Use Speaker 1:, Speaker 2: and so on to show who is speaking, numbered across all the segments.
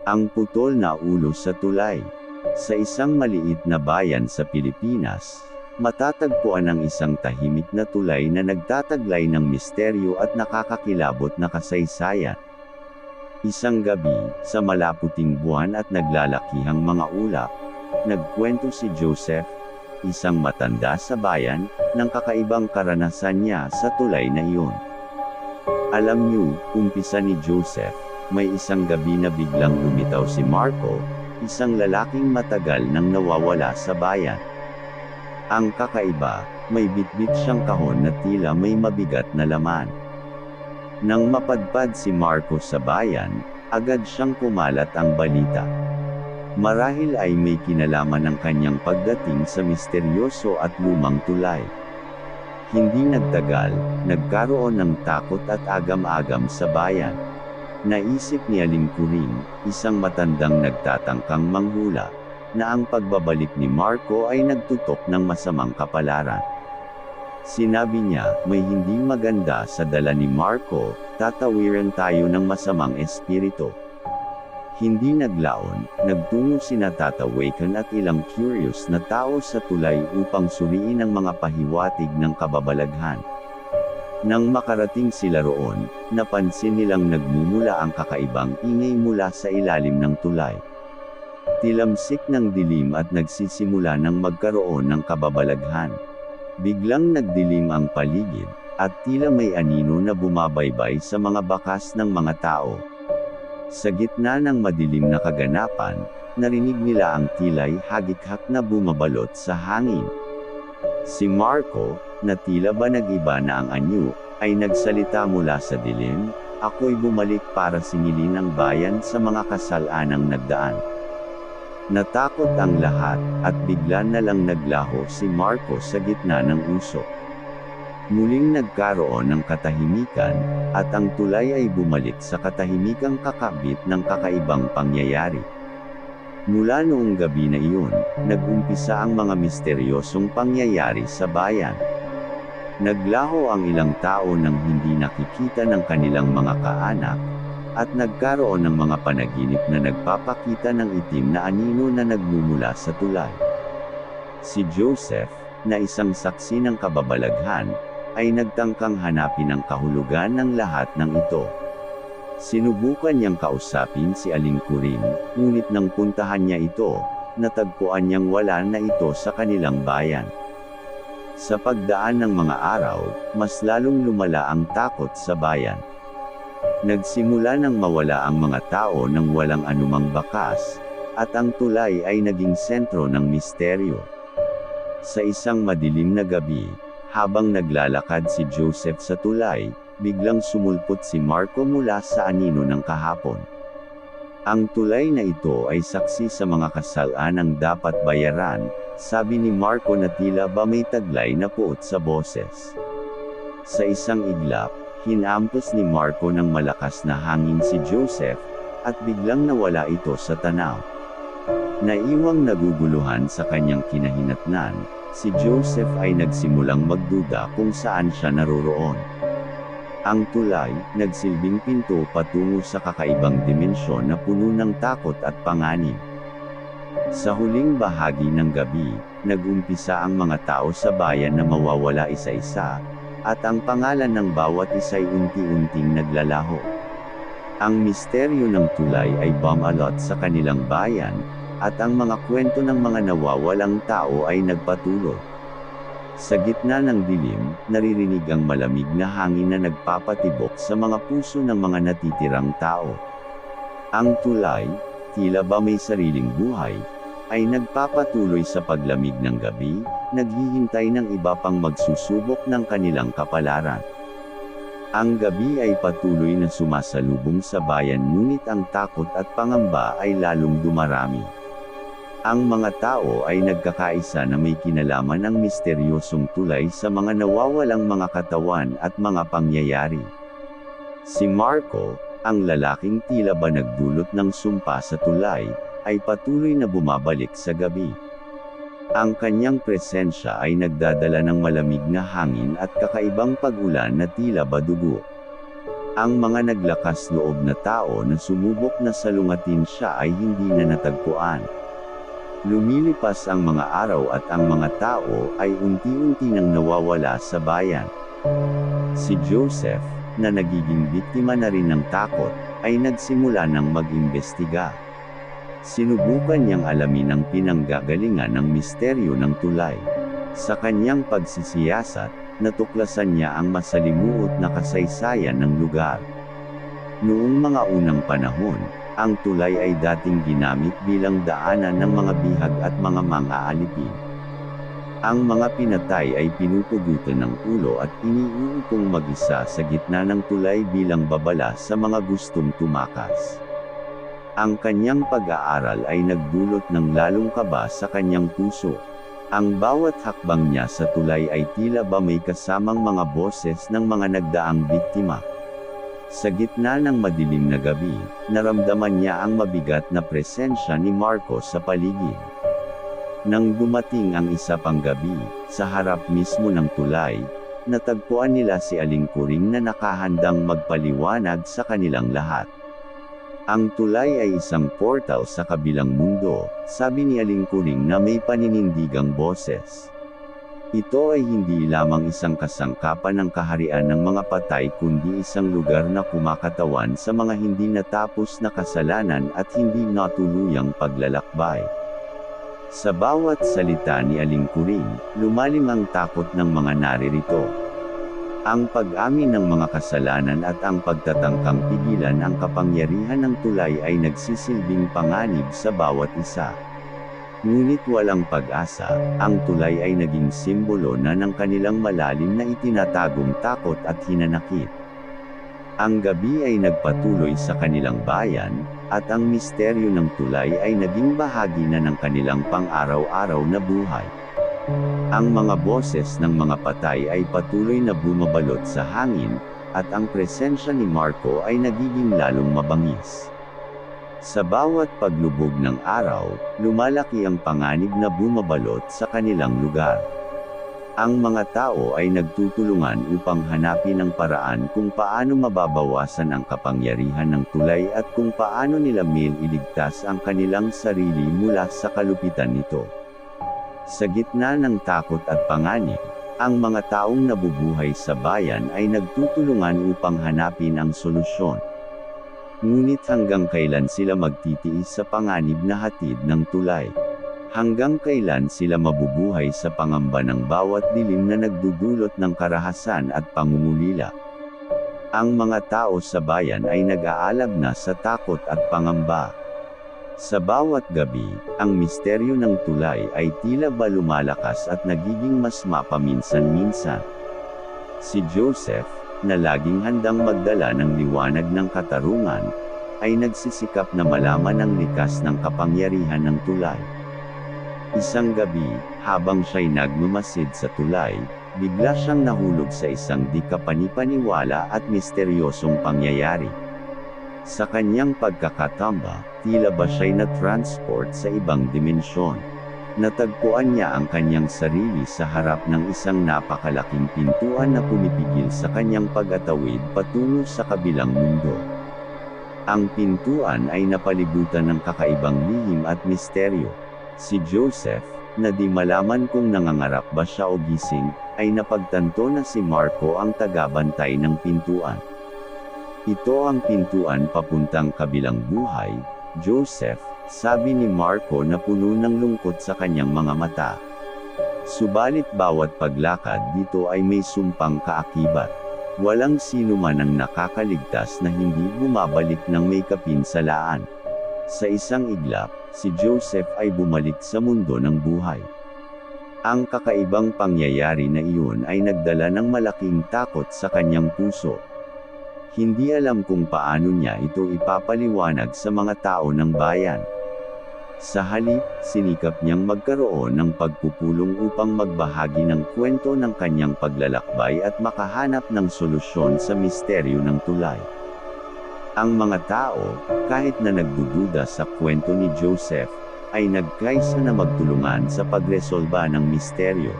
Speaker 1: Ang putol na ulo sa tulay. Sa isang maliit na bayan sa Pilipinas, matatagpuan ang isang tahimik na tulay na nagtataglay ng misteryo at nakakakilabot na kasaysayan. Isang gabi, sa malaputing buwan at naglalakihang mga ulap, nagkwento si Joseph, isang matanda sa bayan, ng kakaibang karanasan niya sa tulay na iyon. Alam niyo, umpisa ni Joseph, may isang gabi na biglang lumitaw si Marco, isang lalaking matagal nang nawawala sa bayan. Ang kakaiba, may bitbit siyang kahon na tila may mabigat na laman. Nang mapadpad si Marco sa bayan, agad siyang kumalat ang balita. Marahil ay may kinalaman ang kanyang pagdating sa misteryoso at lumang tulay. Hindi nagtagal, nagkaroon ng takot at agam-agam sa bayan. Naisip ni Aling Kuring, isang matandang nagtatangkang manghula, na ang pagbabalik ni Marco ay nagtutok ng masamang kapalaran. Sinabi niya, may hindi maganda sa dala ni Marco, tatawiran tayo ng masamang espiritu. Hindi naglaon, nagtungo sina Tata Waken at ilang curious na tao sa tulay upang suriin ang mga pahiwatig ng kababalaghan. Nang makarating sila roon, napansin nilang nagmumula ang kakaibang ingay mula sa ilalim ng tulay. Tilamsik ng dilim at nagsisimula ng magkaroon ng kababalaghan. Biglang nagdilim ang paligid, at tila may anino na bumabaybay sa mga bakas ng mga tao. Sa gitna ng madilim na kaganapan, narinig nila ang tila'y hagik-hak na bumabalot sa hangin. Si Marco, na tila ba nag-iba na ang anyo, ay nagsalita mula sa dilim, ako'y bumalik para singilin ang bayan sa mga kasalanang nagdaan. Natakot ang lahat, at bigla na lang naglaho si Marco sa gitna ng usok. Muling nagkaroon ng katahimikan, at ang tulay ay bumalik sa katahimikang kakabit ng kakaibang pangyayari. Mula noong gabi na iyon, nag-umpisa ang mga misteryosong pangyayari sa bayan. Naglaho ang ilang tao nang hindi nakikita ng kanilang mga kaanak, at nagkaroon ng mga panaginip na nagpapakita ng itim na anino na nagmumula sa tulay. Si Joseph, na isang saksi ng kababalaghan, ay nagtangkang hanapin ang kahulugan ng lahat ng ito. Sinubukan niyang kausapin si Aling Kuring, ngunit nang puntahan niya ito, natagpuan niyang wala na ito sa kanilang bayan. Sa pagdaan ng mga araw, mas lalong lumala ang takot sa bayan. Nagsimula nang mawala ang mga tao nang walang anumang bakas, at ang tulay ay naging sentro ng misteryo. Sa isang madilim na gabi, habang naglalakad si Joseph sa tulay, biglang sumulpot si Marco mula sa anino ng kahapon. Ang tulay na ito ay saksi sa mga kasalanang dapat bayaran, sabi ni Marco na tila ba may taglay na puot sa boses. Sa isang iglap, hinampos ni Marco ng malakas na hangin si Joseph, at biglang nawala ito sa tanaw. Naiwang naguguluhan sa kanyang kinahinatnan, si Joseph ay nagsimulang magduda kung saan siya naroroon. Ang tulay, nagsilbing pinto patungo sa kakaibang dimensyon na puno ng takot at panganib. Sa huling bahagi ng gabi, nag-umpisa ang mga tao sa bayan na mawawala isa-isa, at ang pangalan ng bawat isa'y unti-unting naglalaho. Ang misteryo ng tulay ay bumalot sa kanilang bayan, at ang mga kwento ng mga nawawalang tao ay nagpatuloy. Sa gitna ng dilim, naririnig ang malamig na hangin na nagpapatibok sa mga puso ng mga natitirang tao. Ang tulay, tila ba may sariling buhay, ay nagpapatuloy sa paglamig ng gabi, naghihintay ng iba pang magsusubok ng kanilang kapalaran. Ang gabi ay patuloy na sumasalubong sa bayan ngunit ang takot at pangamba ay lalong dumarami. Ang mga tao ay nagkakaisa na may kinalaman ang misteryosong tulay sa mga nawawalang mga katawan at mga pangyayari. Si Marco, ang lalaking tila ba nagdulot ng sumpa sa tulay, ay patuloy na bumabalik sa gabi. Ang kanyang presensya ay nagdadala ng malamig na hangin at kakaibang pag-ulan na tila ba dugo. Ang mga naglakas loob na tao na sumubok na salungatin siya ay hindi na natagpuan. Lumilipas ang mga araw at ang mga tao ay unti-unti nang nawawala sa bayan. Si Joseph, na nagiging biktima na rin ng takot, ay nagsimula ng mag-imbestiga. Sinubukan niyang alamin ang pinanggagalingan ng misteryo ng tulay. Sa kanyang pagsisiyasat, natuklasan niya ang masalimuot na kasaysayan ng lugar. Noong mga unang panahon, ang tulay ay dating ginamit bilang daanan ng mga bihag at mga mang-aalipin. Ang mga pinatay ay pinupugutan ng ulo at iniuupong mag-isa sa gitna ng tulay bilang babala sa mga gustong tumakas. Ang kanyang pag-aaral ay nagdulot ng lalong kaba sa kanyang puso. Ang bawat hakbang niya sa tulay ay tila ba may kasamang mga boses ng mga nagdaang biktima. Sa gitna ng madilim na gabi, naramdaman niya ang mabigat na presensya ni Marco sa paligid. Nang dumating ang isa pang gabi, sa harap mismo ng tulay, natagpuan nila si Aling Kuring na nakahandang magpaliwanag sa kanilang lahat. Ang tulay ay isang portal sa kabilang mundo, sabi ni Aling Kuring na may paninindigang boses. Ito ay hindi lamang isang kasangkapan ng kaharian ng mga patay kundi isang lugar na kumakatawan sa mga hindi natapos na kasalanan at hindi natuluyang paglalakbay. Sa bawat salita ni Aling Kuring, lumalim ang takot ng mga naririto. Ang pag-amin ng mga kasalanan at ang pagtatangkang pigilan ang kapangyarihan ng tulay ay nagsisilbing panganib sa bawat isa. Ngunit walang pag-asa, ang tulay ay naging simbolo na ng kanilang malalim na itinatagong takot at hinanakit. Ang gabi ay nagpatuloy sa kanilang bayan, at ang misteryo ng tulay ay naging bahagi na ng kanilang pang-araw-araw na buhay. Ang mga boses ng mga patay ay patuloy na bumabalot sa hangin, at ang presensya ni Marco ay nagiging lalong mabangis. Sa bawat paglubog ng araw, lumalaki ang panganib na bumabalot sa kanilang lugar. Ang mga tao ay nagtutulungan upang hanapin ang paraan kung paano mababawasan ang kapangyarihan ng tulay at kung paano nila mailigtas ang kanilang sarili mula sa kalupitan nito. Sa gitna ng takot at panganib, ang mga taong nabubuhay sa bayan ay nagtutulungan upang hanapin ang solusyon. Ngunit hanggang kailan sila magtitiis sa panganib na hatid ng tulay? Hanggang kailan sila mabubuhay sa pangamba ng bawat dilim na nagdudulot ng karahasan at pangungulila? Ang mga tao sa bayan ay nag-aalab na sa takot at pangamba. Sa bawat gabi, ang misteryo ng tulay ay tila ba lumalakas at nagiging mas mapaminsan-minsan. Si Joseph, na laging handang magdala ng liwanag ng katarungan, ay nagsisikap na malaman ang likas ng kapangyarihan ng tulay. Isang gabi, habang siya'y nagmamasid sa tulay, bigla siyang nahulog sa isang di kapanipaniwala at misteryosong pangyayari. Sa kanyang pagkakatamba, tila ba siya'y na-transport sa ibang dimensyon. Natagpuan niya ang kanyang sarili sa harap ng isang napakalaking pintuan na pumipigil sa kanyang pag-atawid patungo sa kabilang mundo. Ang pintuan ay napalibutan ng kakaibang lihim at misteryo. Si Joseph, na di malaman kung nangangarap ba siya o gising, ay napagtanto na si Marco ang tagabantay ng pintuan. Ito ang pintuan papuntang kabilang buhay, Joseph, sabi ni Marco na puno ng lungkot sa kanyang mga mata. Subalit bawat paglakad dito ay may sumpang kaakibat. Walang sino man ang nakakaligtas na hindi bumabalik ng may kapinsalaan. Sa isang iglap, si Joseph ay bumalik sa mundo ng buhay. Ang kakaibang pangyayari na iyon ay nagdala ng malaking takot sa kanyang puso. Hindi alam kung paano niya ito ipapaliwanag sa mga tao ng bayan. Sa halip, sinikap niyang magkaroon ng pagpupulong upang magbahagi ng kwento ng kanyang paglalakbay at makahanap ng solusyon sa misteryo ng tulay. Ang mga tao, kahit na nagdududa sa kwento ni Joseph, ay nagkaisa na magtulungan sa pagresolba ng misteryo.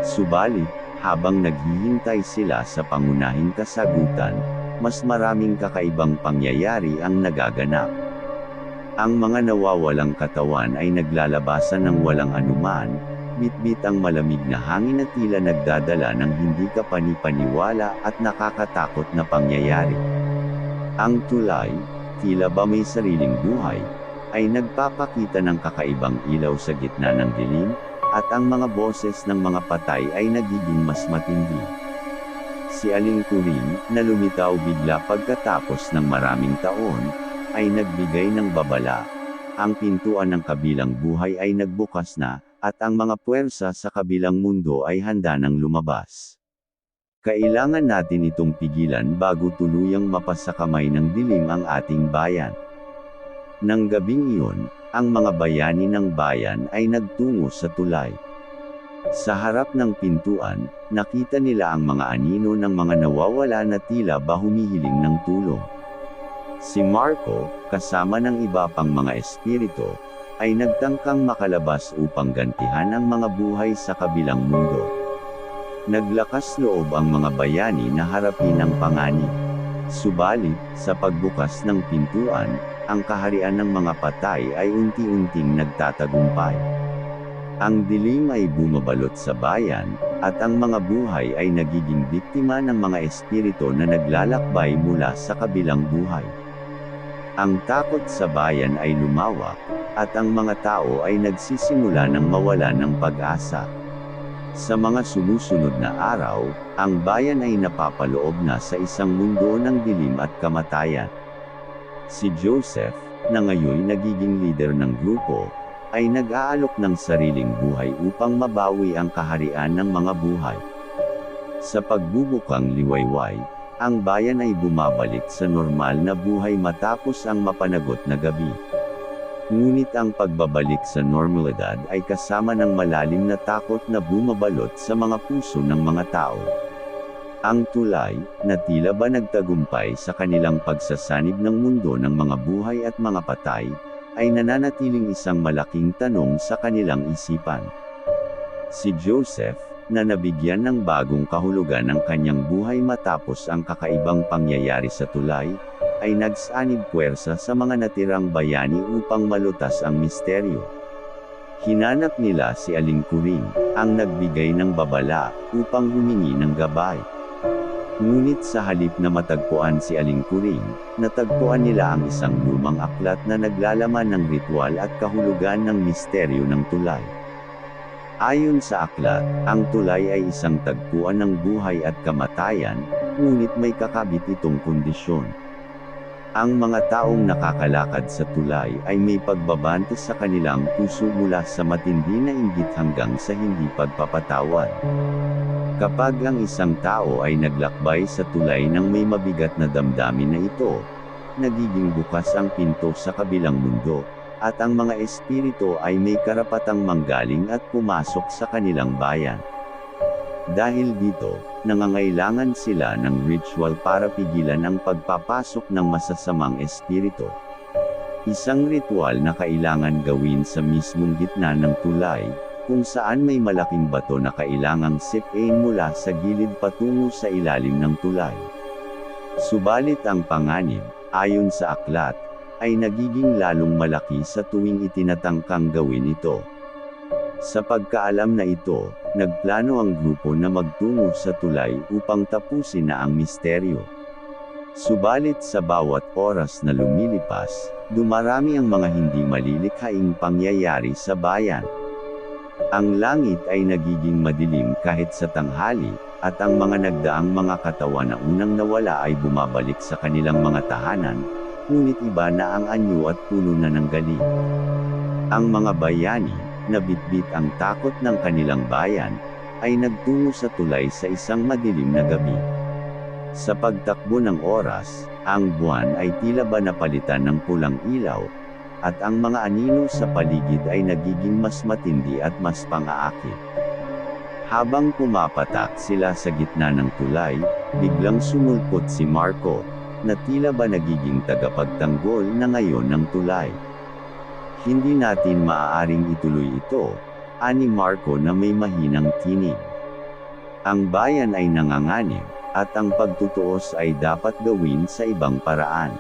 Speaker 1: Subalit, habang naghihintay sila sa pangunahing kasagutan, mas maraming kakaibang pangyayari ang nagaganap. Ang mga nawawalang katawan ay naglalabasan ng walang anuman, bitbit ang malamig na hangin at tila nagdadala ng hindi kapani-paniwala at nakakatakot na pangyayari. Ang tulay, tila ba may sariling buhay, ay nagpapakita ng kakaibang ilaw sa gitna ng dilim, at ang mga boses ng mga patay ay nagiging mas matindi. Si Aling Kuring, na lumitaw bigla pagkatapos ng maraming taon, ay nagbigay ng babala. Ang pintuan ng kabilang buhay ay nagbukas na, at ang mga puwersa sa kabilang mundo ay handa nang lumabas. Kailangan natin itong pigilan bago tuluyang mapasakamay ng dilim ang ating bayan. Nang gabing iyon, ang mga bayani ng bayan ay nagtungo sa tulay. Sa harap ng pintuan, nakita nila ang mga anino ng mga nawawala na tila ba humihiling ng tulong. Si Marco, kasama ng iba pang mga espiritu, ay nagtangkang makalabas upang gantihan ang mga buhay sa kabilang mundo. Naglakas loob ang mga bayani na harapin ang panganib. Subalit, sa pagbukas ng pintuan, ang kaharian ng mga patay ay unti-unting nagtatagumpay. Ang dilim ay bumabalot sa bayan, at ang mga buhay ay nagiging biktima ng mga espiritu na naglalakbay mula sa kabilang buhay. Ang takot sa bayan ay lumawak, at ang mga tao ay nagsisimula ng mawala ng pag-asa. Sa mga sumusunod na araw, ang bayan ay napapaloob na sa isang mundo ng dilim at kamatayan. Si Joseph, na ngayon nagiging leader ng grupo, ay nag-aalok ng sariling buhay upang mabawi ang kaharian ng mga buhay. Sa pagbubukang liwayway, ang bayan ay bumabalik sa normal na buhay matapos ang mapanagot na gabi. Ngunit ang pagbabalik sa normalidad ay kasama ng malalim na takot na bumabalot sa mga puso ng mga tao. Ang tulay, na tila ba nagtagumpay sa kanilang pagsasanib ng mundo ng mga buhay at mga patay, ay nananatiling isang malaking tanong sa kanilang isipan. Si Joseph, na nabigyan ng bagong kahulugan ng kanyang buhay matapos ang kakaibang pangyayari sa tulay, ay nagsanib puwersa sa mga natirang bayani upang malutas ang misteryo. Hinanap nila si Aling Kuring, ang nagbigay ng babala, upang humingi ng gabay. Ngunit sa halip na matagpuan si Aling Kuring, natagpuan nila ang isang lumang aklat na naglalaman ng ritual at kahulugan ng misteryo ng tulay. Ayon sa aklat, ang tulay ay isang tagpuan ng buhay at kamatayan, ngunit may kakabit itong kondisyon. Ang mga taong nakakalakad sa tulay ay may pagbabante sa kanilang puso mula sa matindi na inggit hanggang sa hindi pagpapatawad. Kapag ang isang tao ay naglakbay sa tulay ng may mabigat na damdamin na ito, nagiging bukas ang pinto sa kabilang mundo, at ang mga espiritu ay may karapatang manggaling at pumasok sa kanilang bayan. Dahil dito, nangangailangan sila ng ritual para pigilan ang pagpapasok ng masasamang espiritu. Isang ritual na kailangan gawin sa mismong gitna ng tulay, kung saan may malaking bato na kailangang sipin mula sa gilid patungo sa ilalim ng tulay. Subalit ang panganib, ayon sa aklat, ay nagiging lalong malaki sa tuwing itinatangkang gawin ito. Sa pagkaalam na ito, nagplano ang grupo na magtungo sa tulay upang tapusin na ang misteryo. Subalit sa bawat oras na lumilipas, dumarami ang mga hindi malilikhaing pangyayari sa bayan. Ang langit ay nagiging madilim kahit sa tanghali, at ang mga nagdaang mga katawan na unang nawala ay bumabalik sa kanilang mga tahanan, ngunit iba na ang anyo at puno na ng galit. Ang mga bayani, na bitbit ang takot ng kanilang bayan, ay nagtungo sa tulay sa isang madilim na gabi. Sa pagtakbo ng oras, ang buwan ay tila ba napalitan ng pulang ilaw, at ang mga anino sa paligid ay nagiging mas matindi at mas pang-aakit. Habang pumapatak sila sa gitna ng tulay, biglang sumulpot si Marco, na tila ba nagiging tagapagtanggol na ngayon ng tulay. Hindi natin maaaring ituloy ito, ani Marco na may mahinang tinig. Ang bayan ay nanganganib, at ang pagtutuos ay dapat gawin sa ibang paraan.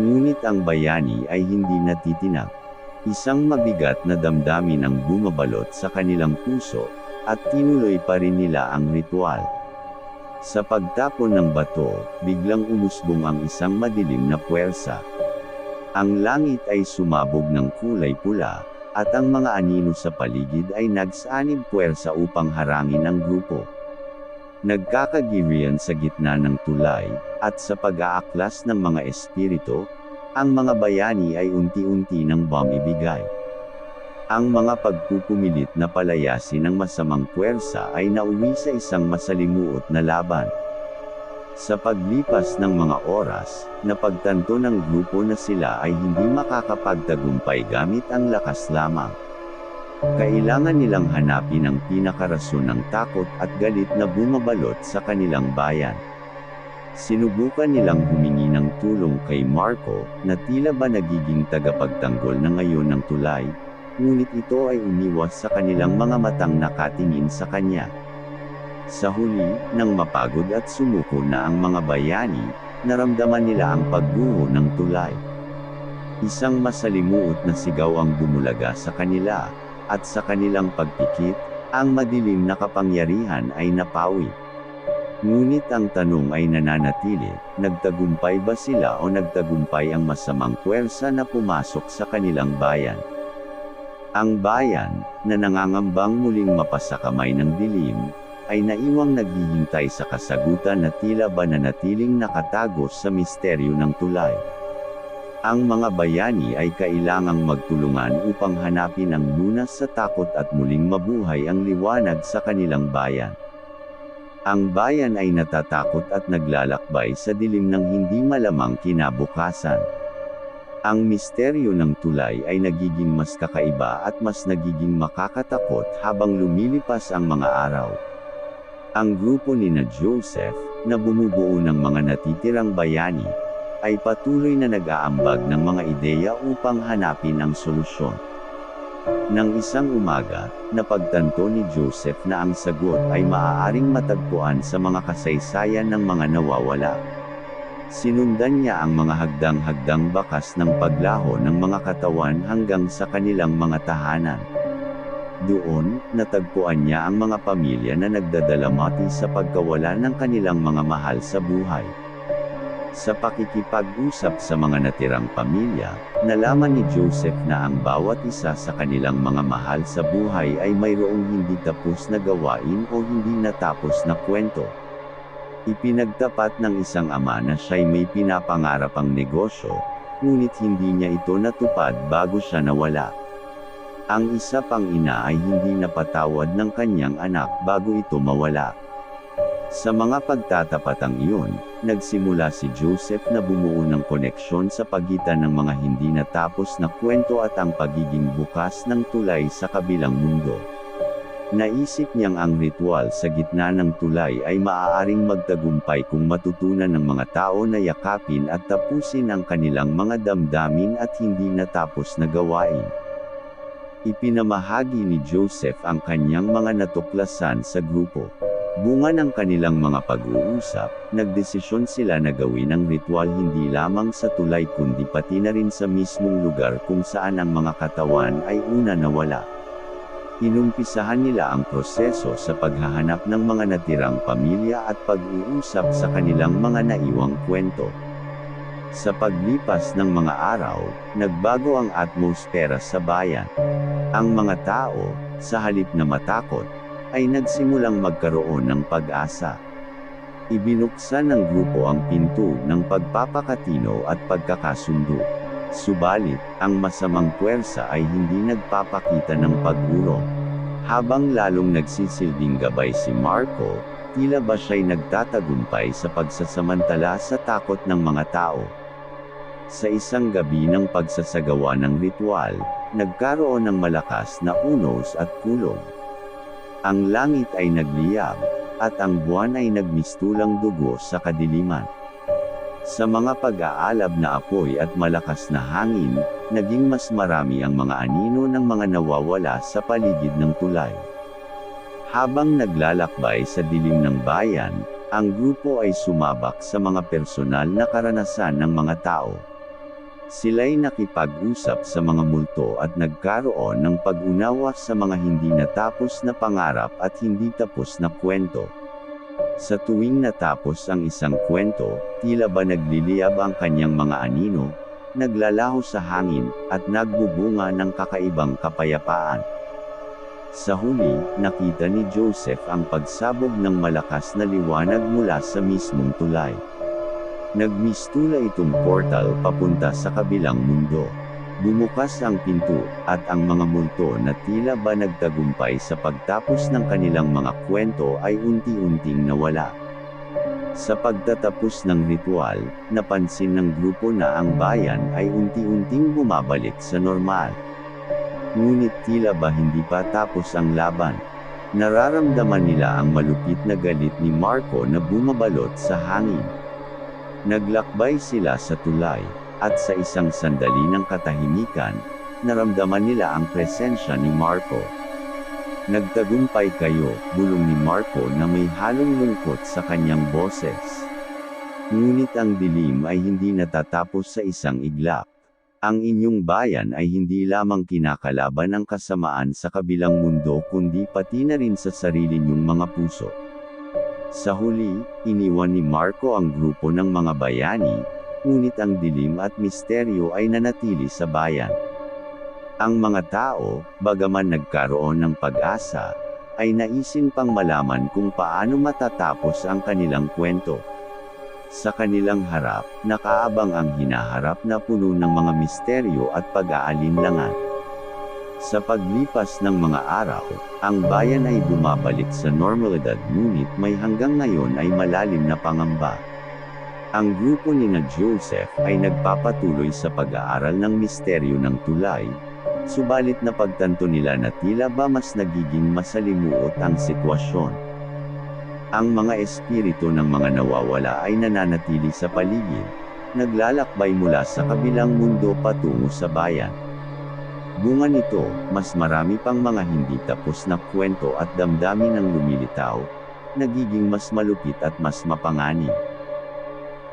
Speaker 1: Ngunit ang bayani ay hindi natitinag. Isang mabigat na damdamin ang bumabalot sa kanilang puso, at tinuloy pa rin nila ang ritual. Sa pagtapon ng bato, biglang umusbong ang isang madilim na puwersa. Ang langit ay sumabog ng kulay pula, at ang mga anino sa paligid ay nagsanib puwersa upang harangin ang grupo. Nagkakagirian sa gitna ng tulay, at sa pag-aaklas ng mga espiritu, ang mga bayani ay unti-unti nang ibigay. Ang mga pagpupumilit na palayasin ng masamang puwersa ay nauwi sa isang masalimuot na laban. Sa paglipas ng mga oras, napagtanto ng grupo na sila ay hindi makakapagtagumpay gamit ang lakas lamang. Kailangan nilang hanapin ang pinakarason ng takot at galit na bumabalot sa kanilang bayan. Sinubukan nilang humingi ng tulong kay Marco, na tila ba nagiging tagapagtanggol na ngayon ng tulay, ngunit ito ay umiwas sa kanilang mga matang nakatingin sa kanya. Sa huli, nang mapagod at sumuko na ang mga bayani, naramdaman nila ang pagguho ng tulay. Isang masalimuot na sigaw ang bumulaga sa kanila, at sa kanilang pagpikit, ang madilim na kapangyarihan ay napawi. Ngunit ang tanong ay nananatili, nagtagumpay ba sila o nagtagumpay ang masamang puwersa na pumasok sa kanilang bayan? Ang bayan, na nangangambang muling mapasakamay ng dilim, ay naiwang naghihintay sa kasagutan na tila ba nanatiling nakatagos sa misteryo ng tulay. Ang mga bayani ay kailangang magtulungan upang hanapin ang lunas sa takot at muling mabuhay ang liwanag sa kanilang bayan. Ang bayan ay natatakot at naglalakbay sa dilim ng hindi malamang kinabukasan. Ang misteryo ng tulay ay nagiging mas kakaiba at mas nagiging makakatakot habang lumilipas ang mga araw. Ang grupo nina Joseph, na bumubuo ng mga natitirang bayani, ay patuloy na nag-aambag ng mga ideya upang hanapin ang solusyon. Nang isang umaga, napagtanto ni Joseph na ang sagot ay maaaring matagpuan sa mga kasaysayan ng mga nawawala. Sinundan niya ang mga hagdang-hagdang bakas ng paglaho ng mga katawan hanggang sa kanilang mga tahanan. Doon, natagpuan niya ang mga pamilya na nagdadalamati sa pagkawala ng kanilang mga mahal sa buhay. Sa pakikipag-usap sa mga natirang pamilya, nalaman ni Joseph na ang bawat isa sa kanilang mga mahal sa buhay ay mayroong hindi tapos na gawain o hindi natapos na kwento. Ipinagtapat ng isang ama na siya'y may pinapangarapang negosyo, ngunit hindi niya ito natupad bago siya nawala. Ang isa pang ina ay hindi napatawad ng kanyang anak bago ito mawala. Sa mga pagtatapatang iyon, nagsimula si Joseph na bumuo ng koneksyon sa pagitan ng mga hindi natapos na kwento at ang pagiging bukas ng tulay sa kabilang mundo. Naisip niyang ang ritual sa gitna ng tulay ay maaaring magtagumpay kung matutunan ng mga tao na yakapin at tapusin ang kanilang mga damdamin at hindi natapos na gawain. Ipinamahagi ni Joseph ang kanyang mga natuklasan sa grupo. Bunga ng kanilang mga pag-uusap, nagdesisyon sila na gawin ang ritual hindi lamang sa tulay kundi pati na rin sa mismong lugar kung saan ang mga katawan ay una nawala. Inumpisahan nila ang proseso sa paghahanap ng mga natirang pamilya at pag-uusap sa kanilang mga naiwang kwento. Sa paglipas ng mga araw, nagbago ang atmosfera sa bayan. Ang mga tao, sa halip na matakot, ay nagsimulang magkaroon ng pag-asa. Ibinuksan ng grupo ang pinto ng pagpapakatino at pagkakasundo. Subalit, ang masamang puwersa ay hindi nagpapakita ng pag-urong. Habang lalong nagsisilbing gabay si Marco, tila ba siya'y nagtatagumpay sa pagsasamantala sa takot ng mga tao. Sa isang gabi ng pagsasagawa ng ritual, nagkaroon ng malakas na unos at kulog. Ang langit ay nagliyab, at ang buwan ay nagmistulang dugo sa kadiliman. Sa mga pag-aalab na apoy at malakas na hangin, naging mas marami ang mga anino ng mga nawawala sa paligid ng tulay. Habang naglalakbay sa dilim ng bayan, Ang grupo ay sumabak sa mga personal na karanasan ng mga tao. Sila'y nakipag-usap sa mga multo at nagkaroon ng pag-unawa sa mga hindi natapos na pangarap at hindi tapos na kwento. Sa tuwing natapos ang isang kwento, tila ba nagliliyab ang kanyang mga anino, naglalaho sa hangin, at nagbubunga ng kakaibang kapayapaan. Sa huli, nakita ni Joseph ang pagsabog ng malakas na liwanag mula sa mismong tulay. Nagmistula itong portal papunta sa kabilang mundo. Bumukas ang pinto, at ang mga multo na tila ba nagtagumpay sa pagtapos ng kanilang mga kwento ay unti-unting nawala. Sa pagtatapos ng ritual, napansin ng grupo na ang bayan ay unti-unting bumabalik sa normal. Ngunit tila ba hindi pa tapos ang laban. Nararamdaman nila ang malupit na galit ni Marco na bumabalot sa hangin. Naglakbay sila sa tulay, at sa isang sandali ng katahimikan, naramdaman nila ang presensya ni Marco. Nagtagumpay kayo, bulong ni Marco na may halong lungkot sa kanyang boses. Ngunit ang dilim ay hindi natatapos sa isang iglap. Ang inyong bayan ay hindi lamang kinakalaban ng kasamaan sa kabilang mundo kundi pati na rin sa sarili niyong mga puso. Sa huli, iniwan ni Marco ang grupo ng mga bayani, ngunit ang dilim at misteryo ay nanatili sa bayan. Ang mga tao, bagaman nagkaroon ng pag-asa, ay naisin pang malaman kung paano matatapos ang kanilang kwento. Sa kanilang harap, nakaabang ang hinaharap na puno ng mga misteryo at pag-aalinlangan. Sa paglipas ng mga araw, ang bayan ay bumabalik sa normalidad ngunit may hanggang ngayon ay malalim na pangamba. Ang grupo ni Joseph ay nagpapatuloy sa pag-aaral ng misteryo ng tulay, subalit napagtanto nila na tila ba mas nagiging masalimuot ang sitwasyon. Ang mga espiritu ng mga nawawala ay nananatili sa paligid, naglalakbay mula sa kabilang mundo patungo sa bayan. Bunga nito, mas marami pang mga hindi tapos na kwento at damdamin ang lumilitaw, nagiging mas malupit at mas mapanganib.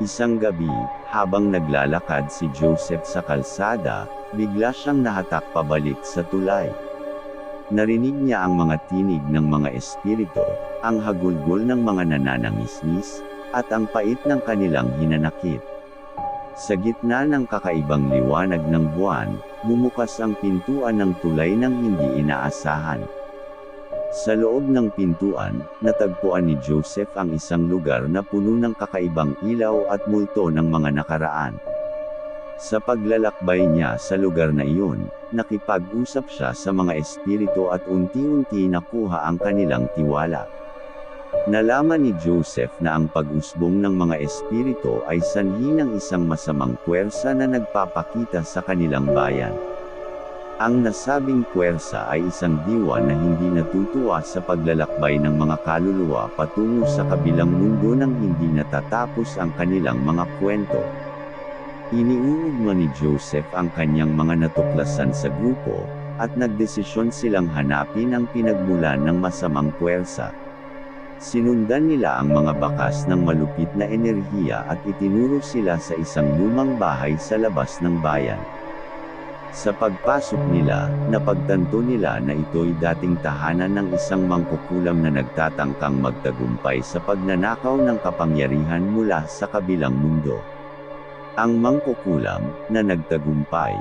Speaker 1: Isang gabi, habang naglalakad si Joseph sa kalsada, bigla siyang nahatak pabalik sa tulay. Narinig niya ang mga tinig ng mga espiritu, ang hagulgol ng mga nananangisnis, at ang pait ng kanilang hinanakit. Sa gitna ng kakaibang liwanag ng buwan, bumukas ang pintuan ng tulay ng hindi inaasahan. Sa loob ng pintuan, natagpuan ni Joseph ang isang lugar na puno ng kakaibang ilaw at multo ng mga nakaraan. Sa paglalakbay niya sa lugar na iyon, nakipag-usap siya sa mga espiritu at unti-unti nakuha ang kanilang tiwala. Nalaman ni Joseph na ang pag-usbong ng mga espiritu ay sanhi ng isang masamang puwersa na nagpapakita sa kanilang bayan. Ang nasabing puwersa ay isang diwa na hindi natutuwa sa paglalakbay ng mga kaluluwa patungo sa kabilang mundo nang hindi natatapos ang kanilang mga kwento. Iniuugma ni Joseph ang kanyang mga natuklasan sa grupo, at nagdesisyon silang hanapin ang pinagmulan ng masamang puwersa. Sinundan nila ang mga bakas ng malupit na enerhiya at itinuro sila sa isang lumang bahay sa labas ng bayan. Sa pagpasok nila, napagtanto nila na ito'y dating tahanan ng isang mangkukulam na nagtatangkang magtagumpay sa pagnanakaw ng kapangyarihan mula sa kabilang mundo. Ang mangkukulam, na nagtagumpay,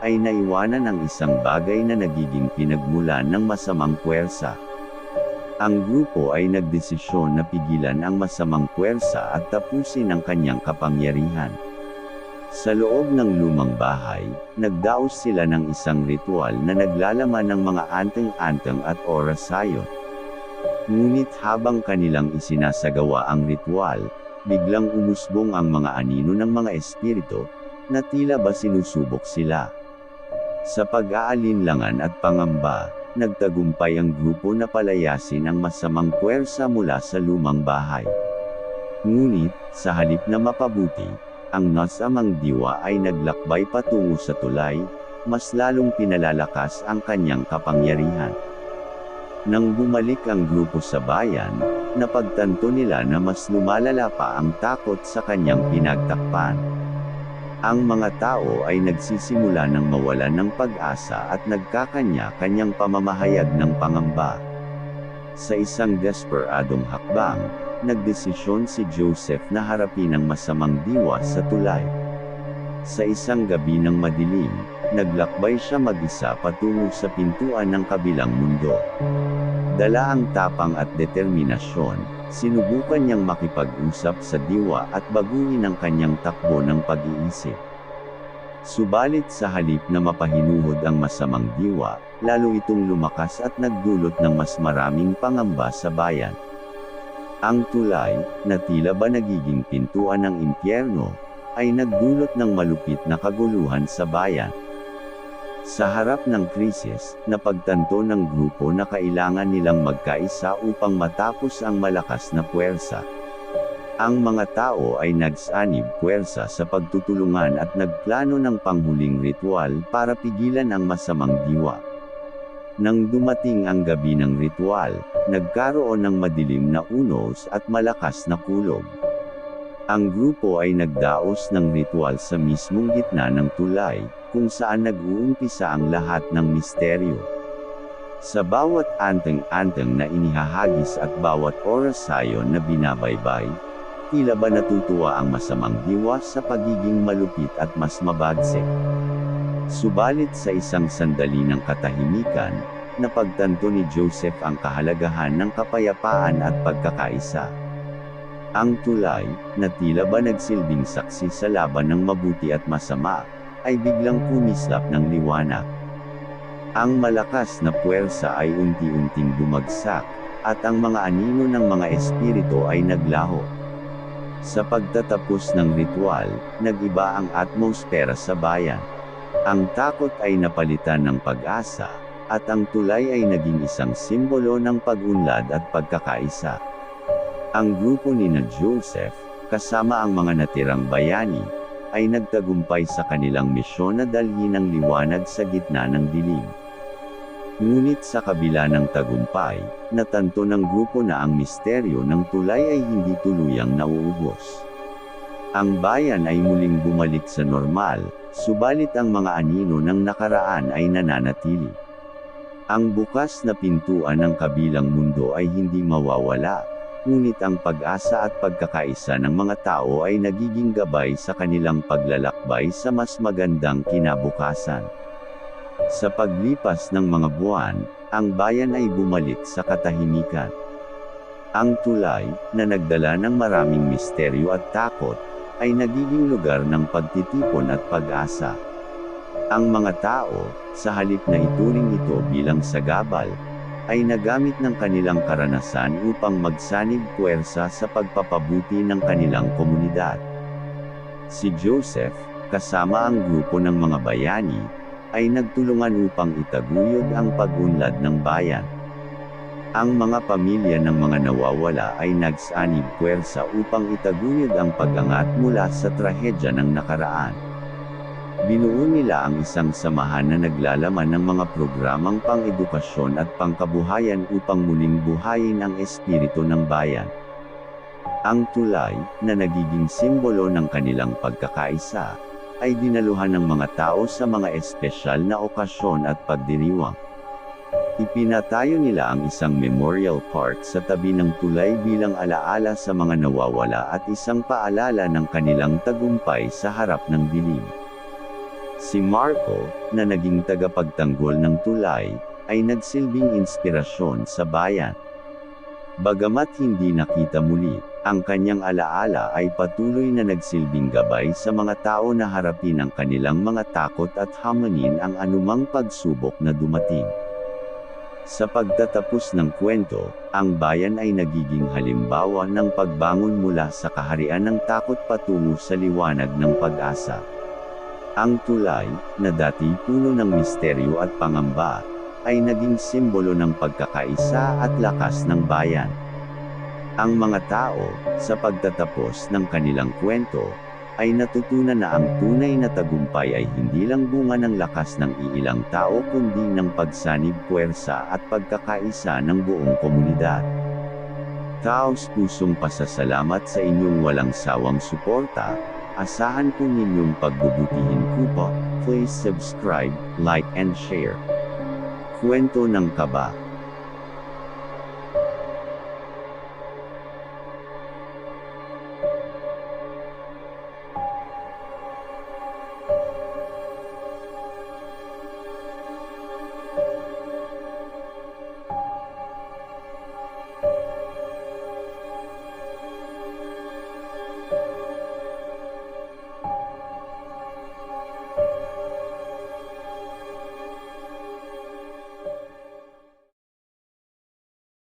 Speaker 1: ay naiwanan ng isang bagay na nagiging pinagmulan ng masamang puwersa. Ang grupo ay nagdesisyon na pigilan ang masamang puwersa at tapusin ang kanyang kapangyarihan. Sa loob ng lumang bahay, nagdaos sila ng isang ritual na naglalaman ng mga anteng-anteng at orasayon. Ngunit habang kanilang isinasagawa ang ritual, biglang umusbong ang mga anino ng mga espiritu, na tila ba sinusubok sila. Sa pag-aalinlangan at pangamba, nagtagumpay ang grupo na palayasin ang masamang puwersa mula sa lumang bahay. Ngunit, sa halip na mapabuti, ang nasamang diwa ay naglakbay patungo sa tulay, mas lalong pinalalakas ang kanyang kapangyarihan. Nang bumalik ang grupo sa bayan, napagtanto nila na mas lumalala pa ang takot sa kanyang pinagtakpan. Ang mga tao ay nagsisimula ng mawalan ng pag-asa at nagkakanya-kanyang pamamahayag ng pangamba. Sa isang desperadong hakbang, nagdesisyon si Joseph na harapin ang masamang diwa sa tulay. Sa isang gabi ng madilim, naglakbay siya mag-isa patungo sa pintuan ng kabilang mundo. Dala ang tapang at determinasyon, sinubukan niyang makipag-usap sa diwa at baguhin ang kanyang takbo ng pag-iisip. Subalit sa halip na mapahinuhod ang masamang diwa, lalo itong lumakas at nagdulot ng mas maraming pangamba sa bayan. Ang tulay, na tila ba nagiging pintuan ng impyerno, ay nagdulot ng malupit na kaguluhan sa bayan. Sa harap ng krisis, napagtanto ng grupo na kailangan nilang magkaisa upang matapos ang malakas na puwersa. Ang mga tao ay nagsanib puwersa sa pagtutulungan at nagplano ng panghuling ritual para pigilan ang masamang diwa. Nang dumating ang gabi ng ritual, nagkaroon ng madilim na unos at malakas na kulog. Ang grupo ay nagdaos ng ritual sa mismong gitna ng tulay, kung saan nag-uumpisa ang lahat ng misteryo. Sa bawat anteng-anteng na inihahagis at bawat orasayon na binabaybay, tila ba natutuwa ang masamang diwa sa pagiging malupit at mas mabagsik. Subalit sa isang sandali ng katahimikan, napagtanto ni Joseph ang kahalagahan ng kapayapaan at pagkakaisa. Ang tulay, na tila ba nagsilbing saksi sa laban ng mabuti at masama, ay biglang kumislap ng liwanag. Ang malakas na puwersa ay unti-unting bumagsak, at ang mga anino ng mga espiritu ay naglaho. Sa pagtatapos ng ritual, nag-iba ang atmosfera sa bayan. Ang takot ay napalitan ng pag-asa, at ang tulay ay naging isang simbolo ng pag-unlad at pagkakaisa. Ang grupo ni Joseph, kasama ang mga natirang bayani, ay nagtagumpay sa kanilang misyon na dalhin ang liwanag sa gitna ng dilim. Ngunit sa kabila ng tagumpay, natanto ng grupo na ang misteryo ng tulay ay hindi tuluyang nauubos. Ang bayan ay muling bumalik sa normal, subalit ang mga anino ng nakaraan ay nananatili. Ang bukas na pintuan ng kabilang mundo ay hindi mawawala, ngunit ang pag-asa at pagkakaisa ng mga tao ay nagiging gabay sa kanilang paglalakbay sa mas magandang kinabukasan. Sa paglipas ng mga buwan, ang bayan ay bumalik sa katahimikan. Ang tulay, na nagdala ng maraming misteryo at takot, ay nagiging lugar ng pagtitipon at pag-asa. Ang mga tao, sa halip na ituring ito bilang sagabal, ay nagamit ng kanilang karanasan upang magsanib puwersa sa pagpapabuti ng kanilang komunidad. Si Joseph, kasama ang grupo ng mga bayani, ay nagtulungan upang itaguyod ang pag-unlad ng bayan. Ang mga pamilya ng mga nawawala ay nagsanib puwersa upang itaguyod ang pag-angat mula sa trahedya ng nakaraan. Binuo nila ang isang samahan na naglalaman ng mga programang pang-edukasyon at pangkabuhayan upang muling buhayin ang espiritu ng bayan. Ang tulay, na nagiging simbolo ng kanilang pagkakaisa, ay dinaluhan ng mga tao sa mga espesyal na okasyon at pagdiriwang. Ipinatayo nila ang isang memorial park sa tabi ng tulay bilang alaala sa mga nawawala at isang paalala ng kanilang tagumpay sa harap ng dilim. Si Marco, na naging tagapagtanggol ng tulay, ay nagsilbing inspirasyon sa bayan. Bagamat hindi nakita muli, ang kanyang alaala ay patuloy na nagsilbing gabay sa mga tao na harapin ang kanilang mga takot at hamanin ang anumang pagsubok na dumating. Sa pagtatapos ng kwento, ang bayan ay nagiging halimbawa ng pagbangon mula sa kaharian ng takot patungo sa liwanag ng pag-asa. Ang tulay, na dati puno ng misteryo at pangamba, ay naging simbolo ng pagkakaisa at lakas ng bayan. Ang mga tao, sa pagtatapos ng kanilang kwento, ay natutunan na ang tunay na tagumpay ay hindi lang bunga ng lakas ng iilang tao kundi ng pagsanib puwersa at pagkakaisa ng buong komunidad. Taos pusong pasasalamat sa inyong walang sawang suporta. Asahan po ninyong pagbubutihin ko po. Please subscribe, like and share. Kwento ng Kaba.